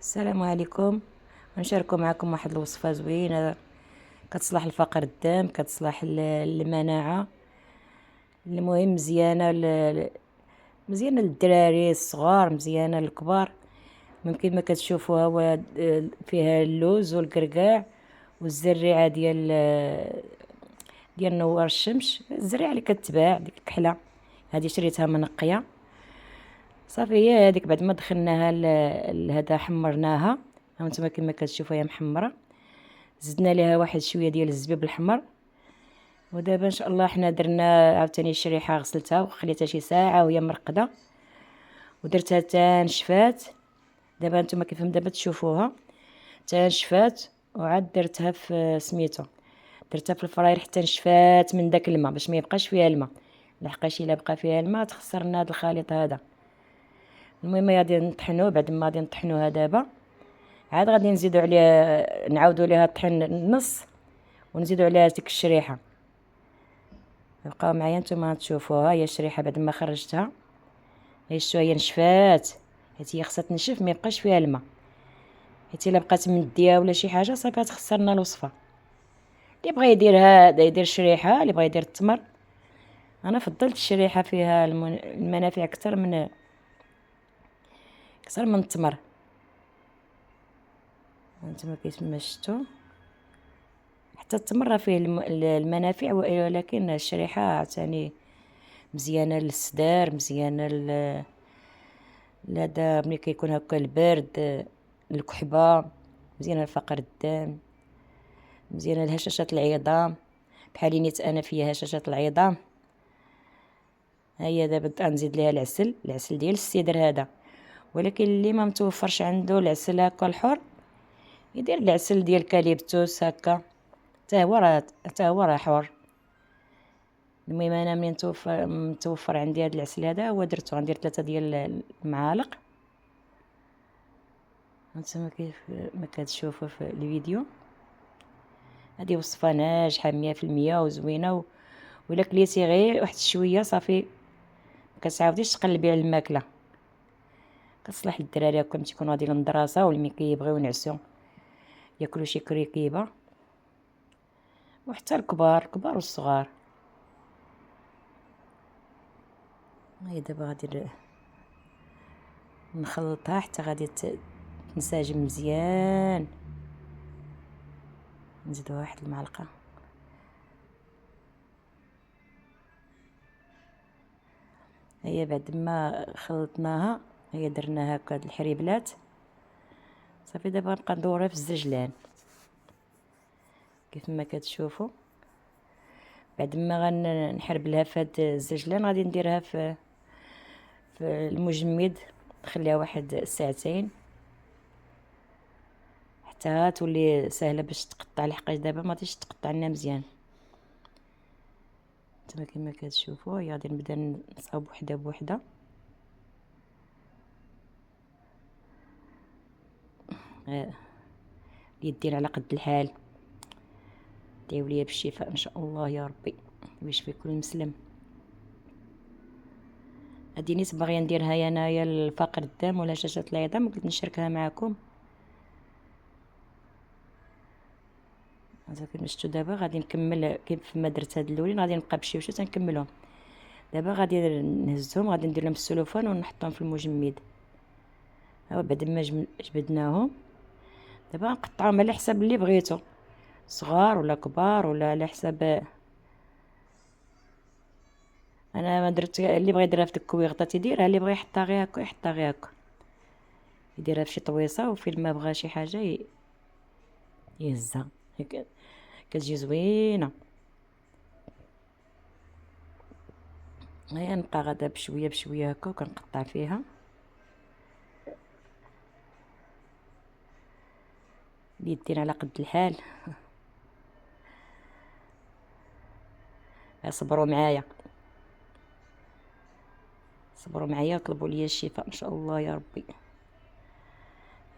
السلام عليكم. غنشاركو معكم واحد الوصفه زوينه كتصلح لفقر الدم، كتصلح المناعه. المهم مزيانه للدراري الصغار، مزيانه للكبار. ممكن ما كتشوفوها فيها اللوز والقرقاع والزريعه ديال نوار الشمس، الزريعه اللي كتباع ديك الكحله. هذه شريتها منقيه صافي. هي هذيك بعد ما دخلناها لهذا حمرناها، ها نتوما كما كتشوفوا هي محمره. زدنا ليها واحد شويه ديال الزبيب الحمر. ودابا ان شاء الله حنا درنا عاوتاني الشريحه، غسلتها وخليتها شي ساعه وهي مرقده، ودرتها تنشفات. دابا نتوما كيف دابا تشوفوها تنشفات، وعاد درتها في سميتو، درتها في الفراير حتى نشفات من داك الماء باش ما يبقاش فيها الماء. لحقاش الا بقى فيها الماء تخسرنا هذا الخليط هذا. المهم غادي نطحنوه. بعد ما غادي نطحنوها دابا عاد غادي نزيدو عليه، نعاودو ليها الطحين النص، ونزيدو عليها ديك الشريحه. بقاو معايا نتوما تشوفوها. هي الشريحه بعد ما خرجتها هي شويه نشفات، حيت هي خصها تنشف ما يبقاش فيها الماء، حيت الا بقات مديه ولا شي حاجه صافي تخسرنا الوصفه. اللي بغى يديرها يدير الشريحه، اللي بغى يدير التمر. انا فضلت الشريحه، فيها المنافع اكثر من التمر. هانتوما كيفما شفتوا، حتى التمر راه فيه المنافع، ولكن الشريحه عاوتاني مزيانه للصدر، مزيانه لهذا ملي كيكون هكا البرد، الكحبه، مزيانه لفقر الدم، مزيانه لهشاشه العظام. بحالي نيت انا فيها هشاشه العظام. هيا دابا غنزيد ليها العسل ديال السيدر هذا. ولكن اللي ما متوفرش عنده العسل هكا الحر، يدير العسل ديال الكاليبتوس هكا، حتى هو راه حر. المهم انا منين متوفر عندي هذا العسل هذا هو درتو. غندير 3 ديال المعالق. هانتوما كيف ما كتشوفوا في الفيديو، هذه وصفه ناجحه 100% وزوينه. ولا كليتي غير واحد شويه صافي كتعاوديش تقلبي على الماكله. كتصلح للدراري هكا ملي تيكونوا غاديين للمدرسه، ولا ملي كيبغيو ينعسوا ياكلوا شي كريكيبه. وحتى الكبار والصغار. هي دابا غادي نخلطها حتى غادي تنسجم مزيان. نزيدو واحد المعلقه. هي بعد ما خلطناها، هي درناها هكا هاد الحريبلات صافي. دابا نبقى ندورها في الزجلان كيف ما كتشوفوا. بعد ما غنحربلها في هاد الزجلان غادي نديرها في المجمد، نخليها واحد ساعتين حتى تولي سهله باش تقطع، لحقاش دابا ما غاديش تقطع لنا مزيان. نتوما كما كتشوفوا هي غادي نبدا نصاوب وحده بوحده. اليدين على قد الحال. دعيو ليا بالشفاء ان شاء الله يا ربي، ويشفي كل مسلم. هادي نيت باغيه نديرها انايا لفقر الدم ولا هشاشه العظام، قلت نشاركها معكم. صافي كما شفتوا دابا غادي نكمل كيف ما درت هاد الاولين، غادي نبقى بشويه تنكملهم. دابا غادي نهزهم، غادي ندير لهم السلوفان ونحطهم في المجمد. ها بعد ما جبدناهم دابا نقطعهم على حساب اللي بغيتو، صغار ولا كبار ولا على حساب. انا ما درت، اللي بغى يديرها في الكويغطه تيديرها، اللي بغى يحطها غير هكا يحطها غير هكا، يديرها في شي طويصه وفي ما بغى شي حاجه يهزها. كتجي زوينه. هيا نبقى غادا بشويه بشويه هكا وكنقطع فيها. اليدين على قد الحال. صبروا معايا، صبروا معايا وطلبوا لي الشفاء ان شاء الله يا ربي.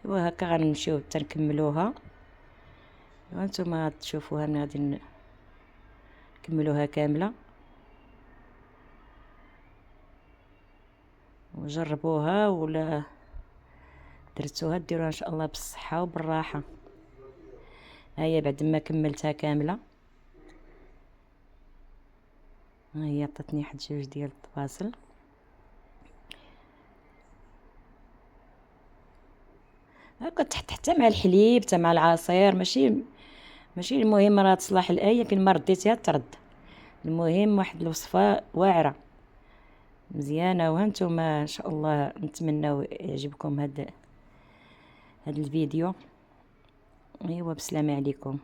وهكا غنمشيو حتى نكملوها. وانتم تشوفوها انا غادي نكملوها كامله. وجربوها ولا درتوها ديروها ان شاء الله بالصحه وبالراحه. هيا بعد ما كملتها كامله، هي عطاتني واحد جوج ديال الطباسل. هكا تحت حتى مع الحليب حتى مع العصير، ماشي المهم راه تصلح الايه، كل ما رديتيها ترد. المهم واحد الوصفه واعره مزيانه. وهانتوما ان شاء الله نتمناو يعجبكم هاد الفيديو. ايوا بسلامه عليكم.